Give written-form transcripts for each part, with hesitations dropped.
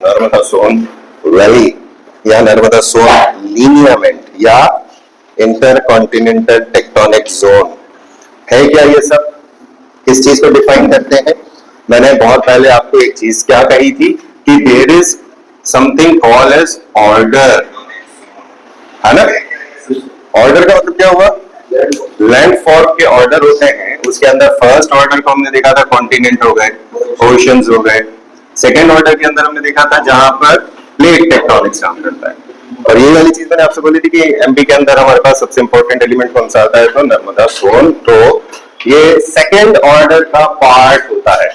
Narmada Son valley या नर्मदा सोन लीनियमेंट या intercontinental tectonic zone है क्या? ये सब किस चीज को डिफाइन करते हैं? मैंने बहुत पहले आपको एक चीज क्या कही थी कि there is something called as order, है ना? ऑर्डर का मतलब क्या हुआ? लैंडफॉर्म के ऑर्डर होते हैं, उसके अंदर फर्स्ट ऑर्डर को हमने देखा था कॉन्टिनेंट हो गए, ओशंस हो गए। सेकेंड ऑर्डर के अंदर हमने देखा था जहां पर प्लेट टेक्टोनिक्स काम करता है। और ये वाली चीज मैंने आपसे बोली थी कि एमपी के अंदर हमारे पास सबसे इंपॉर्टेंट एलिमेंट कौन सा आता है? तो नर्मदा सोन। तो ये सेकेंड ऑर्डर का पार्ट होता है।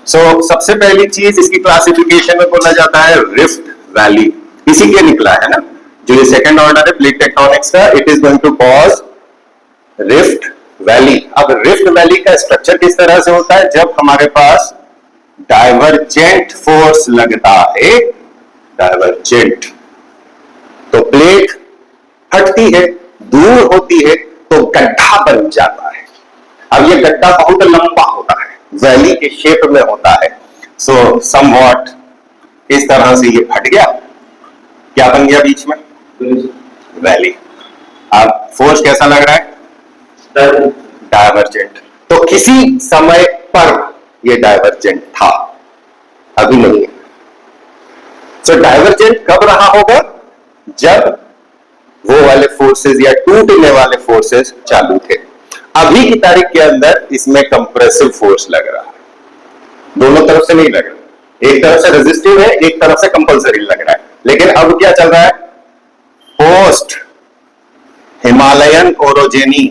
सबसे पहली चीज इसकी क्लासिफिकेशन में बोला जाता है रिफ्ट वैली, इसी के निकला है ना जो ये सेकेंड ऑर्डर है प्लेट टेक्टोनिक्स का। It is going to cause rift valley. अब रिफ्ट वैली का स्ट्रक्चर किस तरह से होता है? जब हमारे पास डाइवर्जेंट फोर्स लगता है, डाइवर्जेंट, तो प्लेट हटती है, दूर होती है, तो गड्ढा बन जाता है। अब ये गड्ढा बहुत लंबा होता है, वैली के शेप में होता है। सो समवॉट इस तरह से ये फट गया, क्या बन गया बीच में? वैली। अब फोर्स कैसा लग रहा है? डाइवर्जेंट। तो किसी समय पर ये डाइवर्जेंट था, अभी नहीं है। सो डाइवर्जेंट कब रहा होगा? जब वो वाले फोर्सेस या टूटने वाले फोर्सेस चालू थे। अभी की तारीख के अंदर इसमें कंप्रेसिव फोर्स लग रहा है, दोनों तरफ से नहीं लग रहा। एक तरफ से रेजिस्टिव है, एक तरफ से कंपल्सरी लग रहा है। लेकिन अब क्या चल रहा है? पोस्ट हिमालयन ओरोजेनी,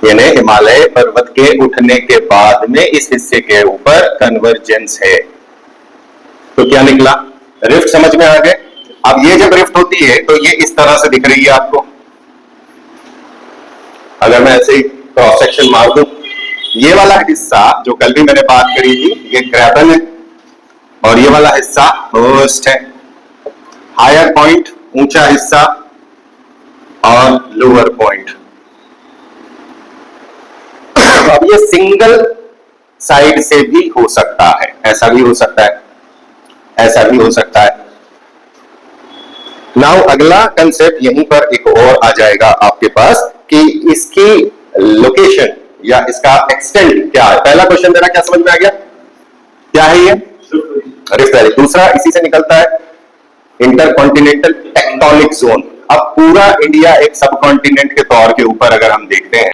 यानी हिमालय पर्वत के उठने के बाद में इस हिस्से के ऊपर कन्वर्जेंस है। तो क्या निकला? रिफ्ट समझ में आ गए? अब ये जब रिफ्ट होती है तो ये इस तरह से दिख रही है आपको। अगर मैं ऐसे ही क्रॉस सेक्शन मार दूं, ये वाला हिस्सा जो कल भी मैंने बात करी थी, ये क्रैबन है, और ये वाला हिस्सा होस्ट है। हायर पॉइंट ऊंचा हिस्सा और लोअर पॉइंट। अब ये सिंगल साइड से भी हो सकता है, ऐसा भी हो सकता है, ऐसा भी हो सकता है। नाउ अगला कंसेप्ट यहीं पर एक और आ जाएगा आपके पास कि इसकी लोकेशन या इसका एक्सटेंट क्या है। पहला क्वेश्चन मेरा क्या समझ में आ गया? क्या है ये? Rift valley. दूसरा इसी से निकलता है इंटरकॉन्टिनेंटल टेक्टोनिक जोन। अब पूरा इंडिया एक सब कॉन्टिनेंट के तौर के ऊपर अगर हम देखते हैं